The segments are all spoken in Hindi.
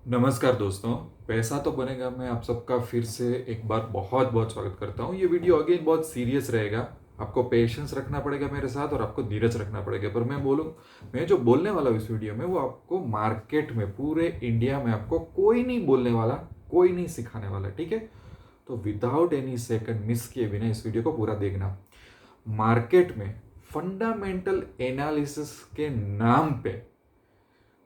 नमस्कार दोस्तों। पैसा तो बनेगा मैं आप सबका फिर से एक बार बहुत बहुत स्वागत करता हूँ। ये वीडियो अगेन बहुत सीरियस रहेगा। आपको पेशेंस रखना पड़ेगा मेरे साथ और आपको धीरज रखना पड़ेगा। पर मैं जो बोलने वाला हूँ इस वीडियो में वो आपको मार्केट में पूरे इंडिया में आपको कोई नहीं बोलने वाला, कोई नहीं सिखाने वाला, ठीक है। तो विदाउट एनी सेकंड मिस किए बिना इस वीडियो को पूरा देखना। मार्केट में फंडामेंटल एनालिसिस के नाम पे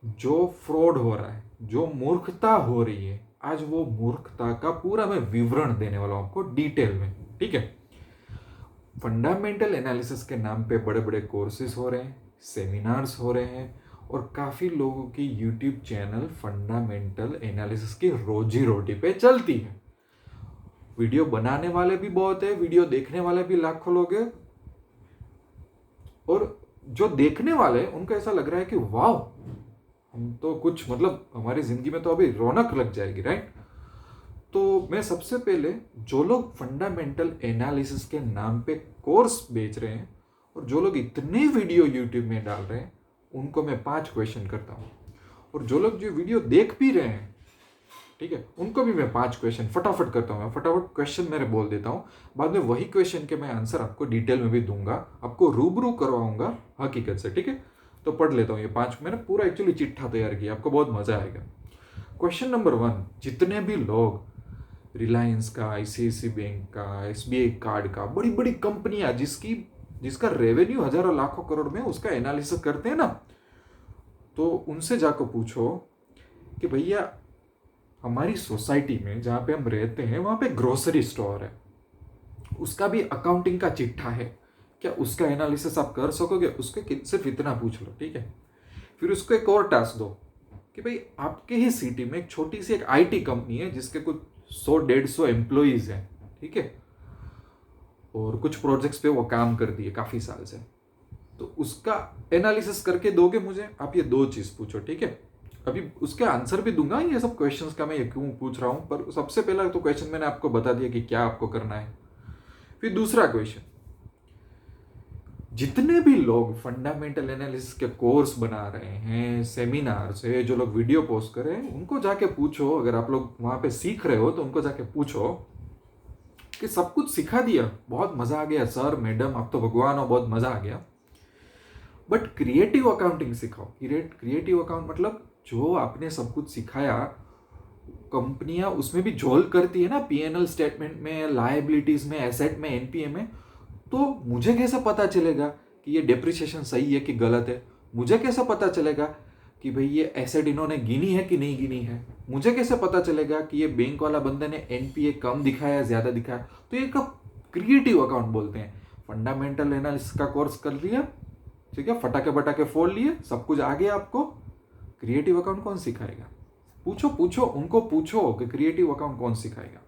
जो फ्रॉड हो रहा है, जो मूर्खता हो रही है, आज वो मूर्खता का पूरा मैं विवरण देने वाला हूं आपको डिटेल में, ठीक है। फंडामेंटल एनालिसिस के नाम पे बड़े बड़े कोर्सेज हो रहे हैं, सेमिनार्स हो रहे हैं और काफ़ी लोगों की यूट्यूब चैनल फंडामेंटल एनालिसिस की रोजी रोटी पे चलती है। वीडियो बनाने वाले भी बहुत है, वीडियो देखने वाले भी लाखों लोग हैं और जो देखने वाले उनको ऐसा लग रहा है कि वाह, हम तो कुछ मतलब हमारी जिंदगी में तो अभी रौनक लग जाएगी, राइट। तो मैं सबसे पहले जो लोग फंडामेंटल एनालिसिस के नाम पे कोर्स बेच रहे हैं और जो लोग इतने वीडियो यूट्यूब में डाल रहे हैं उनको मैं 5 क्वेश्चन करता हूँ। और जो लोग जो वीडियो देख भी रहे हैं, ठीक है, उनको भी मैं 5 क्वेश्चन फटाफट करता हूँ। फटाफट क्वेश्चन मेरे बोल देता हूँ, बाद में वही क्वेश्चन के मैं आंसर आपको डिटेल में भी दूंगा, आपको रूबरू करवाऊंगा हकीकत से, ठीक है। तो पढ़ लेता हूँ ये 5। मैंने पूरा एक्चुअली चिट्ठा तैयार किया, आपको बहुत मजा आएगा। क्वेश्चन नंबर 1, जितने भी लोग रिलायंस का, आईसीआईसी बैंक का, एसबीआई कार्ड का, बड़ी बड़ी कंपनियां जिसका रेवेन्यू हजारों लाखों करोड़ में, उसका एनालिसिस करते हैं ना, तो उनसे जाकर पूछो कि भैया हमारी सोसाइटी में जहाँ पे हम रहते हैं वहाँ पे ग्रोसरी स्टोर है, उसका भी अकाउंटिंग का चिट्ठा है, क्या उसका एनालिसिस आप कर सकोगे? उसके सिर्फ इतना पूछ लो, ठीक है। फिर उसको एक और टास्क दो कि भाई आपके ही सिटी में एक छोटी सी एक आईटी कंपनी है जिसके कुछ 100-150 एम्प्लॉइज हैं, ठीक है, और कुछ प्रोजेक्ट्स पे वो काम कर दिए काफी साल से, तो उसका एनालिसिस करके दोगे मुझे? आप ये 2 चीज पूछो, ठीक है। अभी उसके आंसर भी दूंगा, ये सब क्वेश्चंस का मैं ये क्यों पूछ रहा हूं, पर सबसे पहला तो क्वेश्चन मैंने आपको बता दिया कि क्या आपको करना है। फिर दूसरा क्वेश्चन, जितने भी लोग फंडामेंटल एनालिसिस के कोर्स बना रहे हैं, सेमिनार्स है, जो लोग वीडियो पोस्ट कर रहे हैं, उनको जाके पूछो, अगर आप लोग वहां पे सीख रहे हो तो उनको जाके पूछो कि सब कुछ सिखा दिया, बहुत मजा आ गया सर मैडम, आप तो भगवान हो, बहुत मजा आ गया, बट क्रिएटिव अकाउंटिंग सिखाओ। क्रिएटिव अकाउंट मतलब जो आपने सब कुछ सिखाया, कंपनियां उसमें भी झोल करती है ना, पीएनएल स्टेटमेंट में, लायबिलिटीज में, एसेट में, एनपीए में, तो मुझे कैसे पता चलेगा कि ये डेप्रिसिएशन सही है कि गलत है? मुझे कैसे पता चलेगा कि भाई ये एसेट इन्होंने गिनी है कि नहीं गिनी है? मुझे कैसे पता चलेगा कि ये बैंक वाला बंदे ने एनपीए कम दिखाया, ज्यादा दिखाया? तो ये कब क्रिएटिव अकाउंट बोलते हैं। फंडामेंटल एनालिसिस का कोर्स कर लिया, ठीक है, फटाके फटाके फोड़ लिए, सब कुछ आ गया आपको, क्रिएटिव अकाउंट कौन सिखाएगा? पूछो पूछो उनको, पूछो कि क्रिएटिव अकाउंट कौन सिखाएगा।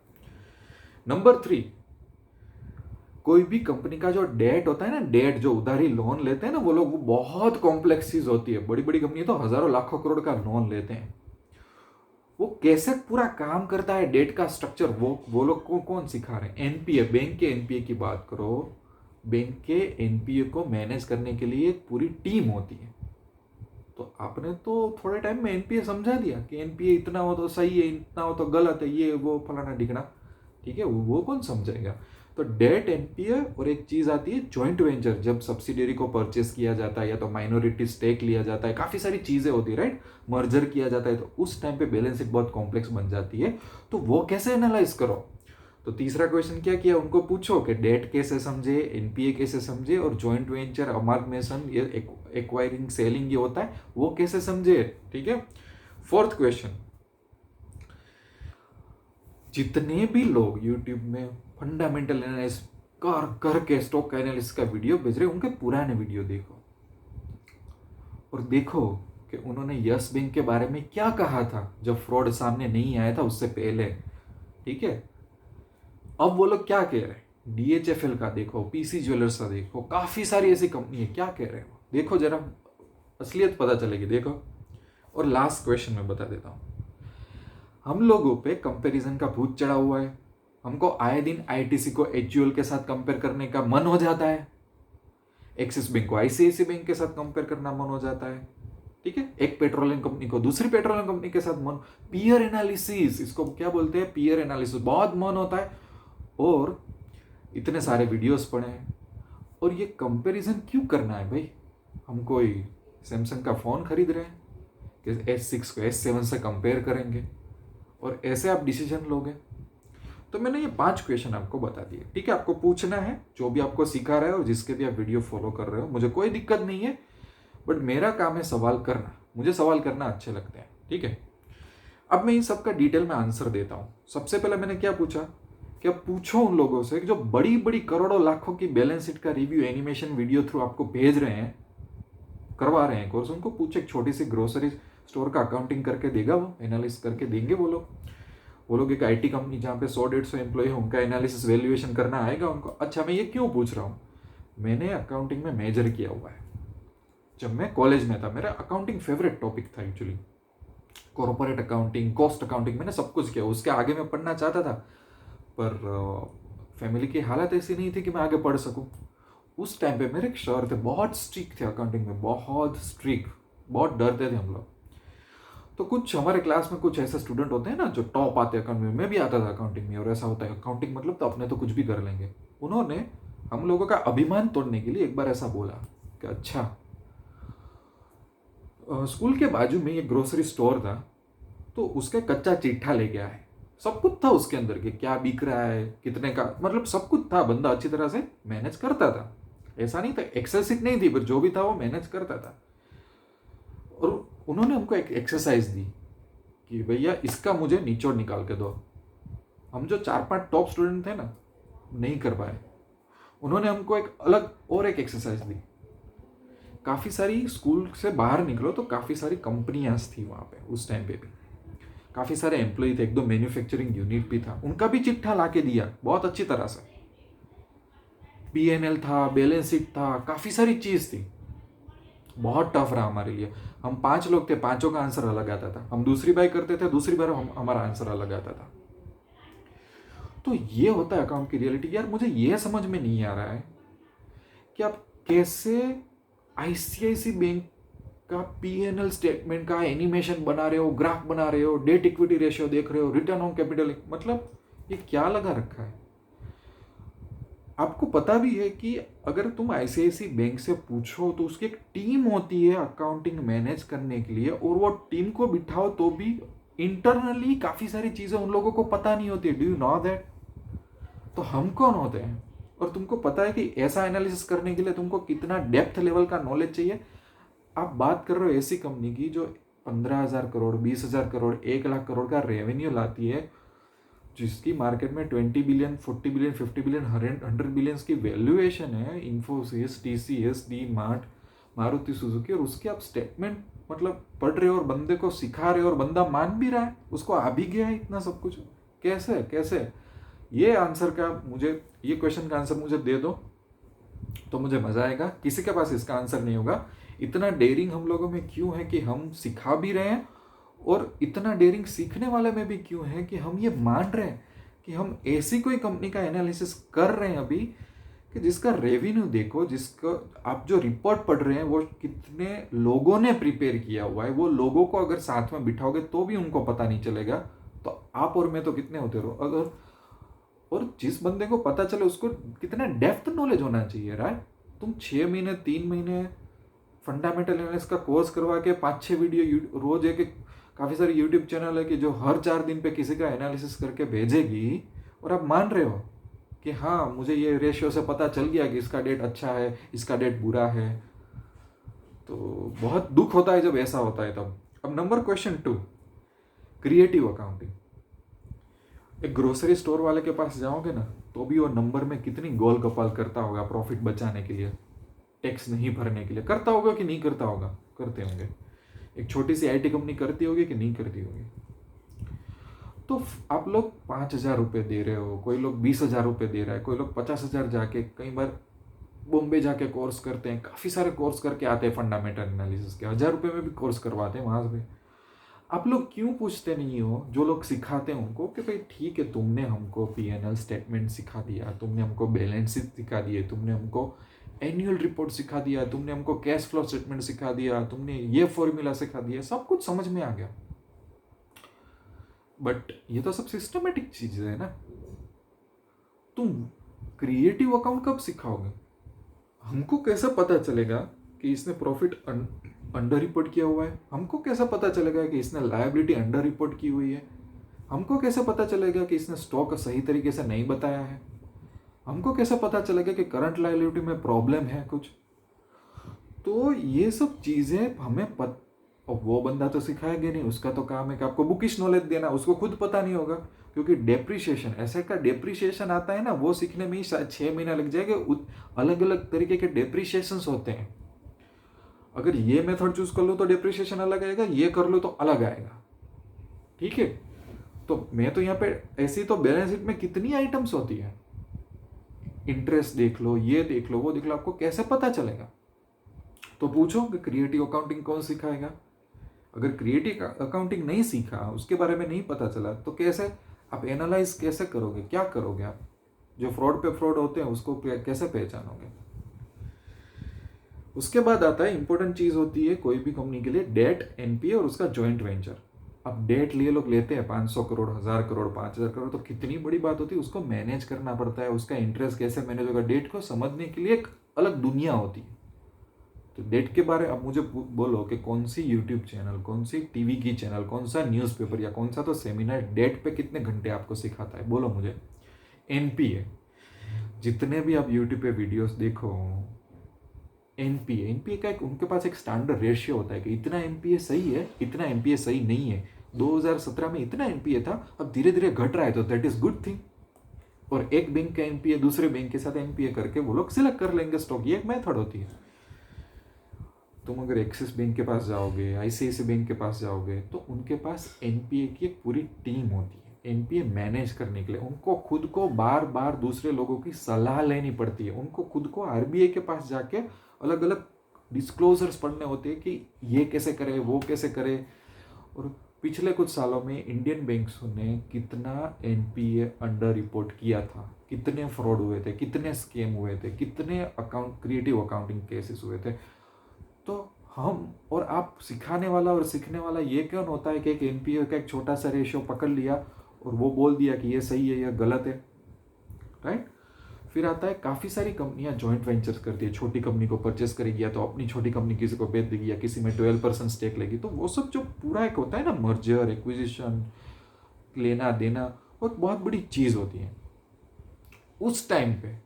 नंबर 3, कोई भी कंपनी का जो डेट होता है ना, डेट जो उधारी लोन लेते हैं ना वो लोग, वो बहुत कॉम्प्लेक्स चीज होती है। बड़ी बड़ी कंपनी तो हजारों लाखों करोड़ का लोन लेते हैं। वो कैसे पूरा काम करता है, डेट का स्ट्रक्चर, वो लोग को कौन सिखा रहे हैं? एनपीए, बैंक के एनपीए की बात करो, बैंक के एनपीए को मैनेज करने के लिए एक पूरी टीम होती है। तो आपने तो थोड़े टाइम में एनपीए समझा दिया कि एनपीए इतना हो तो सही है, इतना हो तो गलत है, ये वो फलाना ढिकना, ठीक है, वो कौन समझाएगा? तो डेट, एनपीए और एक चीज आती है जॉइंट वेंचर, जब सब्सिडियरी को परचेस किया जाता है या तो माइनॉरिटी स्टेक लिया जाता है, काफी सारी चीजें होती है, राइट, मर्जर किया जाता है, तो उस टाइम पे बैलेंस शीट बहुत कॉम्प्लेक्स बन जाती है। तो वो कैसे एनालाइज करो? तो तीसरा क्वेश्चन क्या किया, उनको पूछो कि डेट कैसे समझे, एनपीए कैसे समझे, और जॉइंट वेंचर, अमाल्गमेशन, ये एक्वायरिंग, सेलिंग ये होता है, वो कैसे समझे, ठीक है। फोर्थ क्वेश्चन, जितने भी लोग यूट्यूब में फंडामेंटल एनालिसिस करके स्टॉक एनालिसिस का वीडियो भेज रहे हैं, उनके पुराने वीडियो देखो और देखो कि उन्होंने यस बैंक के बारे में क्या कहा था जब फ्रॉड सामने नहीं आया था, उससे पहले, ठीक है। अब वो लोग क्या कह रहे हैं, डीएचएफएल का देखो, पीसी ज्वेलर्स का देखो, काफी सारी ऐसी कंपनी है, क्या कह रहे हैं देखो, जरा असलियत पता चलेगी, देखो। और लास्ट क्वेश्चन मैं बता देता हूं, हम लोगों पे कंपैरिजन का भूत चढ़ा हुआ है। हमको आए दिन आईटीसी को एचयूएल के साथ कंपेयर करने का मन हो जाता है, एक्सिस बैंक को आईसीआईसी बैंक के साथ कंपेयर करना मन हो जाता है, ठीक है, एक पेट्रोलियम कंपनी को दूसरी पेट्रोलियम कंपनी के साथ मन, पीयर एनालिसिस, इसको क्या बोलते हैं, पीयर एनालिसिस, बहुत मन होता है। और इतने सारे वीडियोस पढ़े हैं, और ये कंपैरिजन क्यों करना है भाई? हम कोई सैमसंग का फ़ोन खरीद रहे हैं कि S6 को S7 से कंपेयर करेंगे और ऐसे आप डिसीजन लोगे? तो मैंने ये 5 क्वेश्चन आपको बता दिए, ठीक है? आपको पूछना है, जो भी आपको सिखा रहा है और जिसके भी आप वीडियो फॉलो कर रहे हो, मुझे कोई दिक्कत नहीं है, बट मेरा काम है सवाल करना, मुझे सवाल करना अच्छे लगते हैं, ठीक है? अब मैं इन सब का डिटेल में आंसर देता हूँ। सबसे पहले मैंने क्या पूछा कि अब पूछो उन लोगों से जो बड़ी बड़ी करोड़ों लाखों की बैलेंस शीट का रिव्यू एनिमेशन वीडियो थ्रू आपको भेज रहे हैं, करवा रहे हैं कोर्स, उनको पूछो एक छोटी सी ग्रोसरी स्टोर का अकाउंटिंग करके देगा, वो एनालिसिस करके देंगे वो लोग एक IT कंपनी जहाँ पे 100-150 एम्प्लॉय है, उनका एनालिसिस वैल्यूएशन करना आएगा उनको। अच्छा, मैं ये क्यों पूछ रहा हूँ? मैंने अकाउंटिंग में मेजर किया हुआ है। जब मैं कॉलेज में था, मेरा अकाउंटिंग फेवरेट टॉपिक था actually, corporate accounting, cost accounting, मैंने सब कुछ किया। उसके आगे मैं पढ़ना चाहता था, पर फैमिली की हालत ऐसी नहीं थी कि मैं आगे पढ़ सकूं। उस टाइम पे मेरे एक सर थे, बहुत स्ट्रिक्ट थे अकाउंटिंग में, बहुत स्ट्रिक्ट, बहुत डरते थे हम लोग। तो कुछ हमारे क्लास में कुछ ऐसे स्टूडेंट होते हैं ना जो टॉप आते हैं अकाउंटिंग में, मैं भी आता था अकाउंटिंग में, और ऐसा होता है अकाउंटिंग मतलब तो अपने तो कुछ भी कर लेंगे। उन्होंने हम लोगों का अभिमान तोड़ने के लिए एक बार ऐसा बोला कि अच्छा, स्कूल के बाजू में एक ग्रोसरी स्टोर था, तो उसका कच्चा चिट्ठा लेके आए, सब कुछ था उसके अंदर कि क्या बिक रहा है, कितने का, मतलब सब कुछ था। बंदा अच्छी तरह से मैनेज करता था, ऐसा नहीं था, एक्सेल सीट नहीं थी, पर जो भी था वो मैनेज करता था। और उन्होंने हमको एक एक्सरसाइज दी कि भैया इसका मुझे निचोड़ निकाल के दो। हम जो 4-5 टॉप स्टूडेंट थे ना, नहीं कर पाए। उन्होंने हमको एक अलग और एक एक्सरसाइज दी। काफ़ी सारी, स्कूल से बाहर निकलो तो काफ़ी सारी कंपनियां थी वहाँ पे उस टाइम पे भी, काफ़ी सारे एम्प्लॉय थे, एक दो मैन्युफैक्चरिंग यूनिट भी था, उनका भी चिट्ठा ला के दिया बहुत अच्छी तरह से। P&L था, बैलेंस शीट था, काफ़ी सारी चीज़ थी। बहुत टफ रहा हमारे लिए। हम 5 लोग थे, पांचों का आंसर अलग आता था। हम दूसरी बार करते थे, दूसरी बार हमारा आंसर अलग आता था। तो ये होता है अकाउंट की रियलिटी। यार मुझे ये समझ में नहीं आ रहा है कि आप कैसे ICICI बैंक का P&L स्टेटमेंट का एनिमेशन बना रहे हो, ग्राफ बना रहे हो, डेट इक्विटी रेशियो देख रहे हो, रिटर्न ऑन कैपिटल, मतलब ये क्या लगा रखा है? आपको पता भी है कि अगर तुम ICICI बैंक से पूछो तो उसकी एक टीम होती है अकाउंटिंग मैनेज करने के लिए, और वो टीम को बिठाओ तो भी इंटरनली काफ़ी सारी चीज़ें उन लोगों को पता नहीं होती। Do you know that? तो हम कौन होते हैं? और तुमको पता है कि ऐसा एनालिसिस करने के लिए तुमको कितना डेप्थ लेवल का नॉलेज चाहिए? आप बात कर रहे हो ऐसी कंपनी की जो 15,000 करोड़, 20,000 करोड़, 1 लाख करोड़ का रेवेन्यू लाती है, जिसकी मार्केट में 20 बिलियन, 40 बिलियन, 50 बिलियन, 100 बिलियन की वैल्यूएशन है। Infosys, TCS, D mart, Maruti Suzuki, और उसके आप स्टेटमेंट मतलब पढ़ रहे हो और बंदे को सिखा रहे हो और बंदा मान भी रहा है, उसको आ भी गया है इतना सब कुछ। कैसे कैसे? ये आंसर का मुझे, ये क्वेश्चन का आंसर मुझे दे दो तो मुझे मजा आएगा। किसी के पास इसका आंसर नहीं होगा। इतना डेयरिंग हम लोगों में क्यों है कि हम सिखा भी रहे हैं, और इतना डेयरिंग सीखने वाले में भी क्यों है कि हम ये मान रहे हैं कि हम ऐसी कोई कंपनी का एनालिसिस कर रहे हैं अभी कि जिसका रेवेन्यू देखो, जिसका आप जो रिपोर्ट पढ़ रहे हैं वो कितने लोगों ने प्रिपेयर किया हुआ है, वो लोगों को अगर साथ में बिठाओगे तो भी उनको पता नहीं चलेगा। तो आप और मैं तो कितने होते रहो अगर, और जिस बंदे को पता चले उसको कितना डेप्थ नॉलेज होना चाहिए। राइट? तुम 6 महीने, 3 महीने फंडामेंटल एनालिसिस का कोर्स करवा के 5-6 वीडियो रोज, एक काफ़ी सारी यूट्यूब चैनल है कि जो हर 4 दिन पे किसी का एनालिसिस करके भेजेगी, और आप मान रहे हो कि हाँ मुझे ये रेशियो से पता चल गया कि इसका डेट अच्छा है, इसका डेट बुरा है। तो बहुत दुख होता है जब ऐसा होता है तब। अब नंबर क्वेश्चन 2, क्रिएटिव अकाउंटिंग। एक ग्रोसरी स्टोर वाले के पास जाओगे ना, तो भी वो नंबर में कितनी गोल कपाल करता होगा प्रॉफिट बचाने के लिए, टैक्स नहीं भरने के लिए। करता होगा कि नहीं करता होगा? करते होंगे। एक छोटी सी IT कंपनी करती होगी कि नहीं करती होगी? तो आप लोग 5,000 रुपये दे रहे हो, कोई लोग 20,000 रुपये दे रहा है, कोई लोग 50,000 जाके, कई बार बॉम्बे जाके कोर्स करते हैं, काफ़ी सारे कोर्स करके आते हैं फंडामेंटल एनालिसिस के, 1,000 रुपये में भी कोर्स करवाते हैं वहाँ से। आप लोग क्यों पूछते नहीं हो जो लोग सिखाते हैं उनको कि भाई ठीक है, तुमने हमको P&L स्टेटमेंट सिखा दिया, तुमने हमको बैलेंस शीट सिखा दिए, तुमने हमको एनुअल रिपोर्ट सिखा दिया, तुमने हमको कैश फ्लो स्टेटमेंट सिखा दिया, तुमने ये फॉर्मूला सिखा दिया, सब कुछ समझ में आ गया। बट ये तो सब सिस्टमेटिक चीजें है ना। तुम क्रिएटिव अकाउंट कब सिखाओगे? हमको कैसे पता चलेगा कि इसने प्रॉफिट अंडर रिपोर्ट किया हुआ है? हमको कैसे पता चलेगा कि इसने लायबिलिटी अंडर रिपोर्ट की हुई है? हमको कैसे पता चलेगा कि इसने स्टॉक सही तरीके से नहीं बताया है? हमको कैसे पता चलेगा कि करंट लायबिलिटी में प्रॉब्लम है कुछ? तो ये सब चीजें हमें और वो बंदा तो सिखाएगा नहीं, उसका तो काम है कि आपको बुकिश नॉलेज देना, उसको खुद पता नहीं होगा। क्योंकि डेप्रिसिएशन, एसेट का डेप्रिसिएशन आता है ना, वो सीखने में ही शायद 6 महीना लग जाएगा। अलग अलग तरीके के डेप्रिसिएशन होते हैं। अगर ये मेथड चूज कर लो तो डेप्रिसिएशन अलग आएगा, ये कर लो तो अलग आएगा। ठीक है, तो मैं तो यहाँ पे ऐसी तो बैलेंस शीट में कितनी आइटम्स होती है, इंटरेस्ट देख लो, ये देख लो, वो देख लो, आपको कैसे पता चलेगा? तो पूछो कि क्रिएटिव अकाउंटिंग कौन सिखाएगा। अगर क्रिएटिव अकाउंटिंग नहीं सीखा, उसके बारे में नहीं पता चला, तो कैसे आप एनालाइज कैसे करोगे, क्या करोगे आप? जो फ्रॉड पे फ्रॉड होते हैं उसको कैसे पहचानोगे? उसके बाद आता है इंपॉर्टेंट चीज होती है कोई भी कंपनी के लिए, डेट, एनपीए और उसका जॉइंट वेंचर। अब डेट लिए लोग लेते हैं 500 करोड़, 1000 करोड़, 5000 करोड़, तो कितनी बड़ी बात होती है, उसको मैनेज करना पड़ता है। उसका इंटरेस्ट कैसे मैनेज होगा, डेट को समझने के लिए एक अलग दुनिया होती है। तो डेट के बारे अब मुझे बोलो कि कौन सी यूट्यूब चैनल, कौन सी टीवी की चैनल, कौन सा न्यूज़पेपर या कौन सा तो सेमिनार डेट पे कितने घंटे आपको सिखाता है, बोलो मुझे। एनपीए, जितने भी आप यूट्यूब पे वीडियोस देखो, एनपीए का एक उनके पास एक स्टैंडर्ड रेशियो होता है कि इतना एनपीए सही है, इतना एनपीए सही नहीं है। 2017 में इतना एनपीए था, अब धीरे धीरे घट रहा है, तो दैट इज गुड थिंग। और एक बैंक का एनपीए दूसरे बैंक के साथ एनपीए करके वो लोग सिलेक्ट कर लेंगे स्टॉक, ये एक मेथड होती है। तुम अगर एक्सिस बैंक के पास जाओगे, आईसीआईसी बैंक के पास जाओगे, तो उनके पास एनपीए की एक पूरी टीम होती है एनपीए मैनेज करने के लिए। उनको खुद को बार बार दूसरे लोगों की सलाह लेनी पड़ती है। उनको खुद को आरबीआई के पास जाके अलग अलग डिस्क्लोजर्स पढ़ने होते हैं कि ये कैसे करे, वो कैसे करे। और पिछले कुछ सालों में इंडियन बैंक्स ने कितना एनपीए अंडर रिपोर्ट किया था, कितने फ्रॉड हुए थे, कितने स्कैम हुए थे, कितने अकाउंट क्रिएटिव अकाउंटिंग केसेस हुए थे। तो हम और आप सिखाने वाला और सीखने वाला ये क्यों होता है कि एक एनपीए का एक छोटा सा रेशियो पकड़ लिया और वो बोल दिया कि ये सही है, ये गलत है, राइट? फिर आता है काफ़ी सारी कंपनियां जॉइंट वेंचर्स करती है। छोटी कंपनी को परचेस करेगी या तो अपनी छोटी कंपनी किसी को बेच देगी या किसी में 12% स्टेक लेगी। तो वो सब जो पूरा एक होता है ना, मर्जर, एक्विजिशन, लेना देना, वो एक बहुत बड़ी चीज़ होती है। उस टाइम पे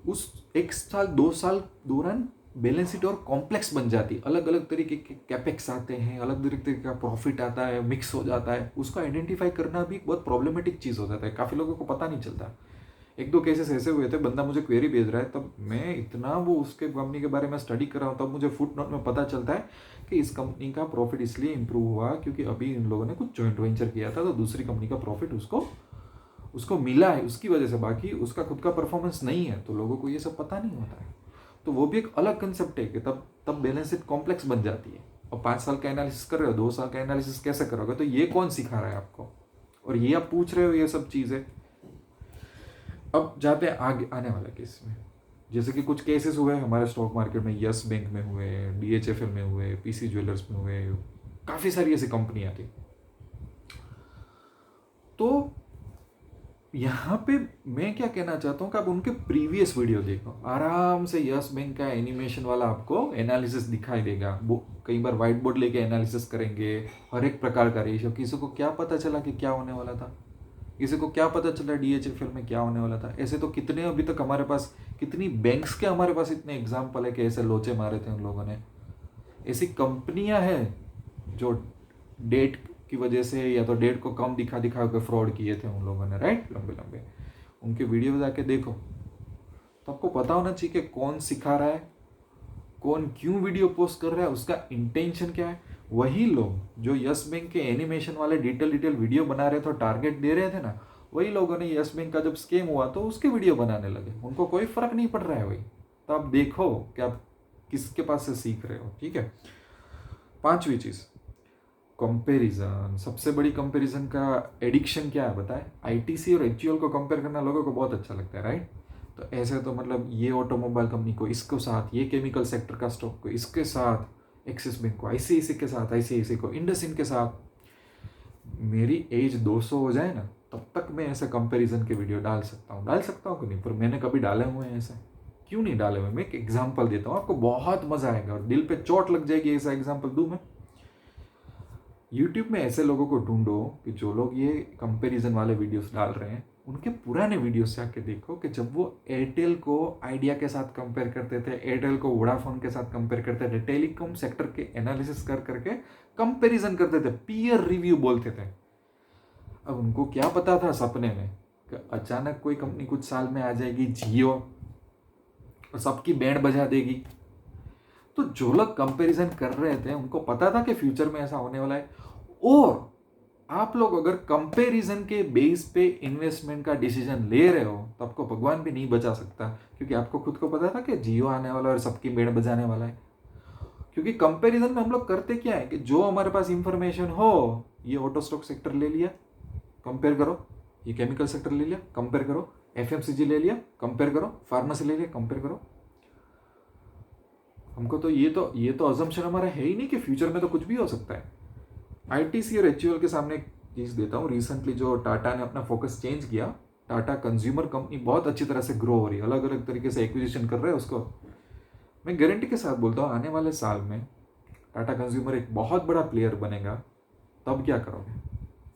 उस 1 साल 2 साल दौरान बैलेंस शीट और कॉम्प्लेक्स बन जाती है। अलग अलग तरीके के कैपेक्स आते हैं, अलग अलग तरीके का प्रॉफिट आता है, मिक्स हो जाता है। उसको आइडेंटिफाई करना भी बहुत प्रॉब्लमेटिक चीज़ हो जाता है, काफ़ी लोगों को पता नहीं चलता। 1-2 केसेस ऐसे हुए थे, बंदा मुझे क्वेरी भेज रहा है, तब मैं इतना वो उसके कंपनी के बारे में स्टडी कर रहा हूँ, तब मुझे फुट नोट में पता चलता है कि इस कंपनी का प्रॉफिट इसलिए इंप्रूव हुआ क्योंकि अभी इन लोगों ने कुछ जॉइंट वेंचर किया था, तो दूसरी कंपनी का प्रॉफिट उसको मिला है उसकी वजह से, बाकी उसका खुद का परफॉर्मेंस नहीं है। तो लोगों को ये सब पता नहीं होता है। तो वो भी एक अलग कंसेप्ट है कि तब बैलेंस शीट कॉम्प्लेक्स बन जाती है। और 5 साल का एनालिसिस कर रहे हो, 2 साल का एनालिसिस कैसे करोगे? तो ये कौन सिखा रहा है आपको? और ये आप पूछ रहे हो ये सब चीज़ें। अब जाते हैं आगे आने वाले केस में। जैसे कि कुछ केसेस हुए हमारे स्टॉक मार्केट में, यस बैंक में हुए, डीएचएफएल में हुए, पीसी ज्वेलर्स में हुए, काफ़ी सारी ऐसी कंपनियां थी। तो यहाँ पे मैं क्या कहना चाहता हूँ कि आप उनके प्रीवियस वीडियो देखो, आराम से यस बैंक का एनिमेशन वाला आपको एनालिसिस दिखाई देगा। वो कई बार व्हाइट बोर्ड लेके एनालिसिस करेंगे, हर एक प्रकार का रेशियो। किसी को क्या पता चला कि क्या होने वाला था, किसी को क्या पता चला डीएचएफएल में क्या होने वाला था। ऐसे तो कितने अभी तक हमारे पास, कितनी बैंक्स के हमारे पास इतने एग्जाम्पल है कि ऐसे लोचे मारे थे उन लोगों ने। ऐसी कंपनियां हैं जो डेट की वजह से या तो डेट को कम दिखा के फ्रॉड किए थे उन लोगों ने, राइट? लंबे लंबे उनके वीडियो जाके देखो, तो आपको पता होना चाहिए कि कौन सिखा रहा है, कौन क्यों वीडियो पोस्ट कर रहा है, उसका इंटेंशन क्या है। वही लोग जो यस बैंक के एनिमेशन वाले डिटेल वीडियो बना रहे थे, टारगेट दे रहे थे ना, वही लोगों ने यस बैंक का जब स्कैम हुआ तो उसके वीडियो बनाने लगे। उनको कोई फर्क नहीं पड़ रहा है वही। तो आप देखो कि आप किसके पास से सीख रहे हो, ठीक है? 5वीं चीज, कंपैरिजन। सबसे बड़ी कंपैरिजन का एडिक्शन क्या है बताए? आईटीसी और एचयूएल को कंपेयर करना लोगों को बहुत अच्छा लगता है, राइट? तो ऐसे तो मतलब ये ऑटोमोबाइल कंपनी को इसको साथ, ये केमिकल सेक्टर का स्टॉक को इसके साथ, एक्सिस बैंक को आईसीआईसी के साथ, आईसीआईसी को इंडसइंड के साथ। मेरी एज 200 हो जाए ना, तब तक मैं ऐसे कंपैरिजन के वीडियो डाल सकता हूँ कि नहीं, पर मैंने कभी डाले हुए हैं ऐसे? क्यों नहीं डाले हुए? मैं एक एग्जाम्पल देता हूँ, आपको बहुत मजा आएगा और दिल पे चोट लग जाएगी। ऐसा एग्जाम्पल दूं मैं? यूट्यूब में ऐसे लोगों को ढूंढो कि जो लोग ये कंपैरिजन वाले वीडियोस डाल रहे हैं, उनके पुराने वीडियोस से आके देखो कि जब वो एयरटेल को आइडिया के साथ कंपेयर करते थे, एयरटेल को वोडाफोन के साथ कंपेयर करते थे, टेलीकॉम सेक्टर के एनालिसिस कर करके कंपैरिजन करते थे, पीयर रिव्यू बोलते थे। अब उनको क्या पता था सपने में कि अचानक कोई कंपनी कुछ साल में आ जाएगी, जियो, और सबकी बैंड बजा देगी। तो जो लोग कंपैरिजन कर रहे थे उनको पता था कि फ्यूचर में ऐसा होने वाला है। और आप लोग अगर कंपैरिजन के बेस पे इन्वेस्टमेंट का डिसीजन ले रहे हो तो आपको भगवान भी नहीं बचा सकता, क्योंकि आपको खुद को पता था कि जियो आने वाला है और सबकी बैंड बजाने वाला है। क्योंकि कंपैरिजन में हम लोग करते क्या है कि जो हमारे पास इंफॉर्मेशन हो, ये ऑटो स्टॉक सेक्टर ले लिया, कंपेयर करो, ये केमिकल सेक्टर ले लिया, कंपेयर करो, एफएमसीजी ले लिया, कंपेयर करो, फार्मेसी ले लिया, कंपेयर करो। हमको तो ये तो अजम्पशन हमारा है ही नहीं कि फ्यूचर में तो कुछ भी हो सकता है। आईटीसी और एचयूएल के सामने एक चीज देता हूँ, रिसेंटली जो टाटा ने अपना फोकस चेंज किया, टाटा कंज्यूमर कंपनी बहुत अच्छी तरह से ग्रो हो रही है, अलग अलग तरीके से एक्विजिशन कर रहे हैं उसको। मैं गारंटी के साथ बोलता हूँ आने वाले साल में टाटा कंज्यूमर एक बहुत बड़ा प्लेयर बनेगा। तब क्या करोगे?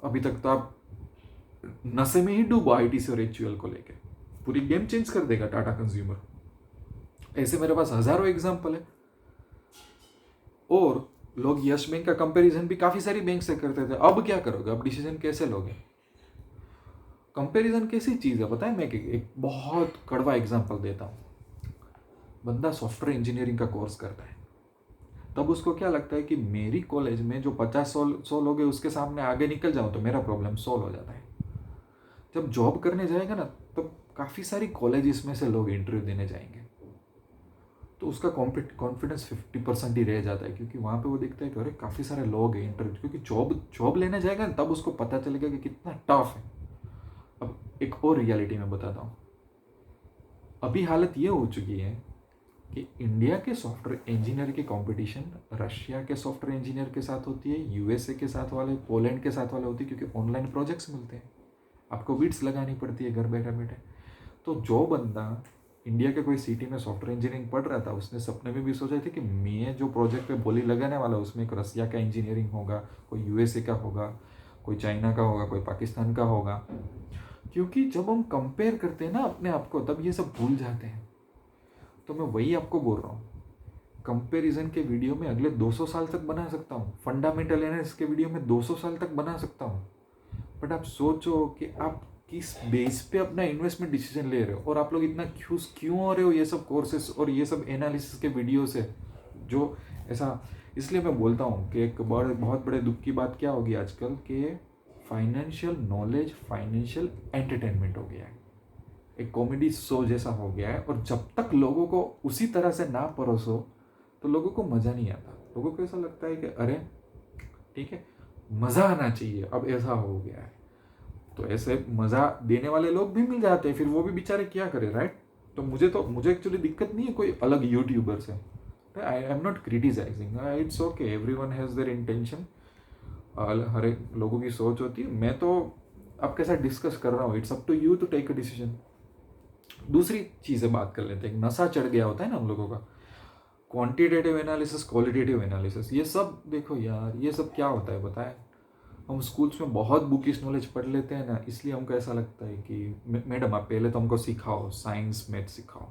अभी तक तो आप नशे में ही डूबो आईटीसी और एचयूएल को लेके, पूरी गेम चेंज कर देगा टाटा कंज्यूमर। ऐसे मेरे पास हजारों एग्जाम्पल है। और लोग यश बैंक का कंपैरिजन भी काफी सारी बैंक से करते थे। अब क्या करोगे? अब डिसीजन कैसे लोगे? कंपैरिजन कैसी चीज है पता है? मैं एक बहुत कड़वा एग्जांपल देता हूँ। बंदा सॉफ्टवेयर इंजीनियरिंग का कोर्स करता है, तब उसको क्या लगता है कि मेरी कॉलेज में जो 50-100 लोग हैं उसके सामने आगे निकल जाऊं तो मेरा प्रॉब्लम सॉल्व हो जाता है। जब जॉब करने जाएगा ना, तब काफी सारी कॉलेजेस में से लोग इंटरव्यू देने जाएंगे, तो उसका कॉन्फिडेंस 50% ही रह जाता है, क्योंकि वहाँ पे वो देखता है कि अरे काफ़ी सारे लोग हैं इंटरव्यू, क्योंकि जॉब लेने जाएगा ना तब उसको पता चलेगा कि कितना टफ है। अब एक और रियलिटी में बताता हूँ। अभी हालत ये हो चुकी है कि इंडिया के सॉफ्टवेयर इंजीनियर की कंपटीशन रशिया के सॉफ्टवेयर इंजीनियर के साथ होती है, यूएसए के साथ वाले, पोलैंड के साथ वाले होती है, क्योंकि ऑनलाइन प्रोजेक्ट्स मिलते हैं, आपको बिट्स लगानी पड़ती है घर बैठे बैठे। तो जो बंदा इंडिया के कोई सिटी में सॉफ्टवेयर इंजीनियरिंग पढ़ रहा था, उसने सपने में भी सोचा था कि मैं जो प्रोजेक्ट पे बोली लगाने वाला उसमें एक रसिया का इंजीनियरिंग होगा, कोई यूएसए का होगा, कोई चाइना का होगा, कोई पाकिस्तान का होगा। क्योंकि जब हम कंपेयर करते हैं ना अपने आप को, तब ये सब भूल जाते हैं। तो मैं वही आपको बोल रहा हूँ, कंपेरिजन के वीडियो में अगले 200 साल तक बना सकता हूँ, फंडामेंटल एनालिसिस के वीडियो में 200 साल तक बना सकता हूँ। बट आप सोचो कि आप किस बेस पे अपना इन्वेस्टमेंट डिसीजन ले रहे हो, और आप लोग इतना क्यों हो रहे हो ये सब कोर्सेस और ये सब एनालिसिस के वीडियो से, जो ऐसा। इसलिए मैं बोलता हूँ कि एक बहुत बड़े दुख की बात क्या होगी आजकल, कि फाइनेंशियल नॉलेज फाइनेंशियल एंटरटेनमेंट हो गया है, एक कॉमेडी शो जैसा हो गया है। और जब तक लोगों को उसी तरह से ना परोसो तो लोगों को मज़ा नहीं आता। लोगों को ऐसा लगता है कि अरे ठीक है, मज़ा आना चाहिए, अब ऐसा हो गया है। तो ऐसे मज़ा देने वाले लोग भी मिल जाते हैं, फिर वो भी बेचारे क्या करें, राइट? तो मुझे एक्चुअली दिक्कत नहीं है कोई अलग यूट्यूबर से। I am not criticizing, it's okay, everyone has their intention, हर एक लोगों की सोच होती है। मैं तो आपके साथ डिस्कस कर रहा हूँ, it's up to you to take a decision. दूसरी चीज़ें बात कर लेते हैं। एक नशा चढ़ गया होता है ना हम लोगों का, क्वांटिटेटिव एनालिसिस, क्वालिटेटिव एनालिसिस, ये सब देखो यार, ये सब क्या होता है बताएं? हम स्कूल्स में बहुत बुकिश नॉलेज पढ़ लेते हैं ना, इसलिए हमको ऐसा लगता है कि मैडम आप पहले तो हमको सिखाओ, साइंस मैथ सिखाओ,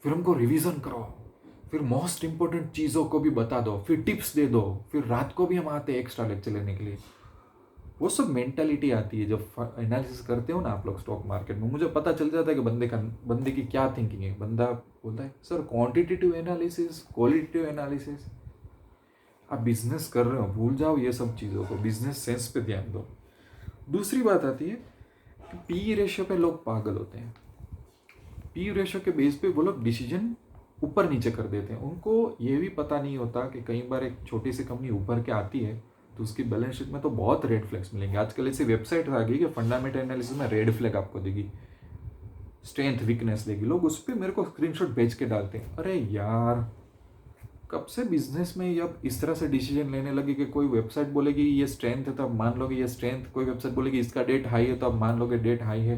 फिर हमको रिवीजन कराओ, फिर मोस्ट इंपॉर्टेंट चीज़ों को भी बता दो, फिर टिप्स दे दो, फिर रात को भी हम आते हैं एक्स्ट्रा लेक्चर लेने के लिए। वो सब मेंटालिटी आती है जब एनालिसिस करते हो ना आप लोग स्टॉक मार्केट में। मुझे पता चल जाता है कि बंदे की क्या थिंकिंग है। बंदा बोलता है sir quantitative analysis, qualitative analysis. आप बिजनेस कर रहे हो, भूल जाओ ये सब चीज़ों को, बिजनेस सेंस पे ध्यान दो। दूसरी बात आती है कि पी रेशियो पे लोग पागल होते हैं। पी रेशियो के बेस पे वो लोग डिसीजन ऊपर नीचे कर देते हैं। उनको ये भी पता नहीं होता कि कई बार एक छोटी सी कंपनी ऊपर के आती है तो उसकी बैलेंस शीट में तो बहुत रेड फ्लैग्स मिलेंगे। आजकल ऐसी वेबसाइट आ गई कि फंडामेंटल एनालिसिस में रेड फ्लैग आपको देगी, स्ट्रेंथ वीकनेस देगी, लोग उस पर मेरे को स्क्रीनशॉट भेज के डालते हैं। अरे यार, कब से बिजनेस में अब इस तरह से डिसीजन लेने लगे कि कोई वेबसाइट बोलेगी ये स्ट्रेंथ है तो आप मान लोगे ये स्ट्रेंथ, कोई वेबसाइट बोलेगी इसका डेट हाई है तो आप मान लोगे डेट हाई है,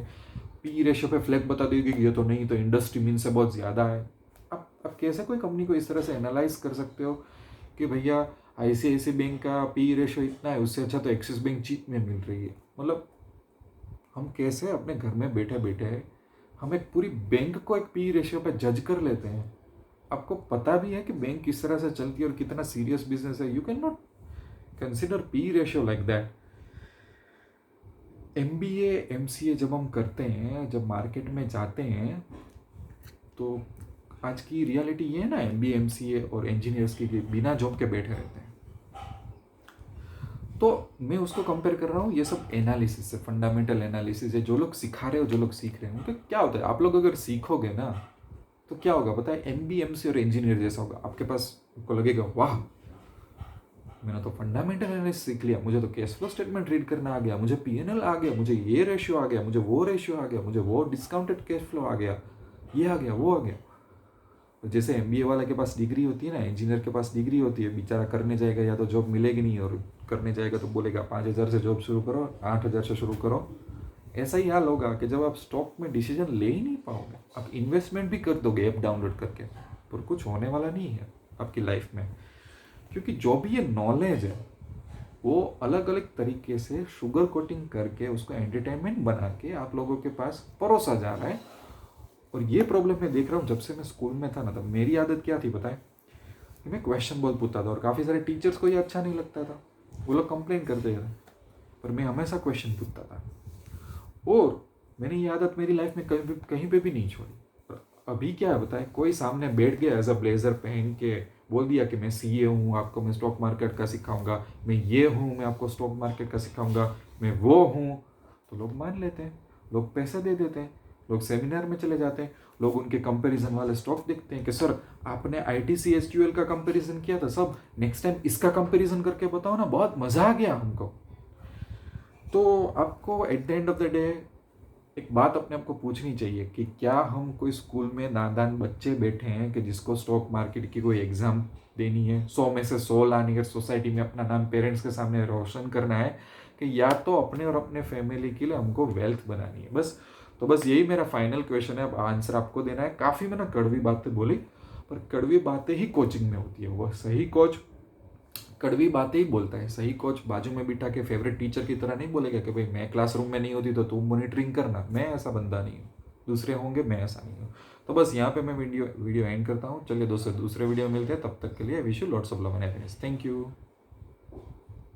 पी रेशियो पे फ्लैग बता देगी कि ये तो नहीं, तो इंडस्ट्री मीन से बहुत ज़्यादा है। अब कैसे कोई कंपनी को इस तरह से एनालाइज कर सकते हो कि भैया ICICI बैंक का पी रेशियो इतना है, उससे अच्छा तो एक्सिस बैंक चीप में मिल रही है। मतलब हम कैसे अपने घर में बैठे बैठे हम एक पूरी बैंक को एक पी रेशियो पे जज कर लेते हैं। आपको पता भी है कि बैंक किस तरह से चलती है और कितना सीरियस बिजनेस है। You can not consider P ratio like that. MBA MCA जब हम करते हैं, जब मार्केट में जाते हैं, तो आज की रियलिटी ये है ना, MBA MCA और इंजीनियर्स की बिना जॉब के बैठे रहते हैं। तो मैं उसको कंपेयर कर रहा हूँ, ये सब एनालिसिस है, फंडामेंटल एनालिसिस है। जो लोग सिखा रहे हो, जो लोग सीख रहे हैं, उनको क्या होता है, आप लोग अगर सीखोगे ना तो क्या होगा पता है, MBA MCA और इंजीनियर जैसा होगा आपके पास। आपको लगेगा वाह, मैंने तो फंडामेंटल एनालिसिस सीख लिया, मुझे तो कैश फ्लो स्टेटमेंट रीड करना आ गया, मुझे PNL आ गया, मुझे ये रेशियो आ गया, मुझे वो रेशियो आ गया, मुझे वो डिस्काउंटेड कैश फ्लो आ गया, ये आ गया, वो आ गया। जैसे MBA वाले के पास डिग्री होती है ना, इंजीनियर के पास डिग्री होती है, बेचारा करने जाएगा या तो जॉब मिलेगी नहीं, और करने जाएगा तो बोलेगा 5,000 से जॉब शुरू करो, 8,000 से शुरू करो। ऐसा ही हाल होगा कि जब आप स्टॉक में डिसीजन ले ही नहीं पाओगे, आप इन्वेस्टमेंट भी कर दोगे ऐप डाउनलोड करके, पर कुछ होने वाला नहीं है आपकी लाइफ में। क्योंकि जो भी ये नॉलेज है वो अलग अलग तरीके से शुगर कोटिंग करके उसको एंटरटेनमेंट बना के आप लोगों के पास परोसा जा रहा है। और ये प्रॉब्लम मैं देख रहा हूँ, जब से मैं स्कूल में था ना, तब मेरी आदत क्या थी पता है, कि मैं क्वेश्चन बहुत पूछता था और काफ़ी सारे टीचर्स को ये अच्छा नहीं लगता था, वो लोग कंप्लेन करते थे, पर मैं हमेशा क्वेश्चन पूछता था। और मैंने ये आदत मेरी लाइफ में कहीं पे भी नहीं छोड़ी। पर अभी क्या है बताए, कोई सामने बैठ गया एज अ ब्लेजर पहन के, बोल दिया कि मैं CA हूँ, आपको मैं स्टॉक मार्केट का सिखाऊंगा, मैं ये हूँ, मैं आपको स्टॉक मार्केट का सिखाऊंगा, मैं वो हूँ, तो लोग मान लेते हैं, लोग पैसे दे देते हैं, लोग सेमिनार में चले जाते हैं, लोग उनके कंपैरिजन वाले स्टॉक देखते हैं कि सर आपने ITC SQL का कंपैरिजन किया था, सब नेक्स्ट टाइम इसका कंपैरिजन करके बताओ ना, बहुत मज़ा आ गया हमको। तो आपको at the end of the day एक बात अपने आप को पूछनी चाहिए कि क्या हम कोई स्कूल में नादान बच्चे बैठे हैं कि जिसको स्टॉक मार्केट की कोई एग्ज़ाम देनी है, 100 में से 100 लानी है, सोसाइटी में अपना नाम पेरेंट्स के सामने रोशन करना है, कि या तो अपने और अपने फैमिली के लिए हमको वेल्थ बनानी है बस। तो बस यही मेरा फाइनल क्वेश्चन है, अब आंसर आपको देना है। काफ़ी मैंने कड़वी बातें बोली, पर कड़वी बातें ही कोचिंग में होती है। वो सही कोच कड़वी बातें ही बोलता है, सही कोच बाजू में बिठा के फेवरेट टीचर की तरह नहीं बोलेगा कि भाई मैं क्लासरूम में नहीं होती तो तुम मॉनिटरिंग करना। मैं ऐसा बंदा नहीं हूँ, दूसरे होंगे, मैं ऐसा नहीं हूँ। तो बस यहाँ पे मैं वीडियो एंड करता हूँ। चलिए दोस्तों, दूसरे वीडियो में मिलते हैं, तब तक के लिए wish you lots of love and happiness. Thank you.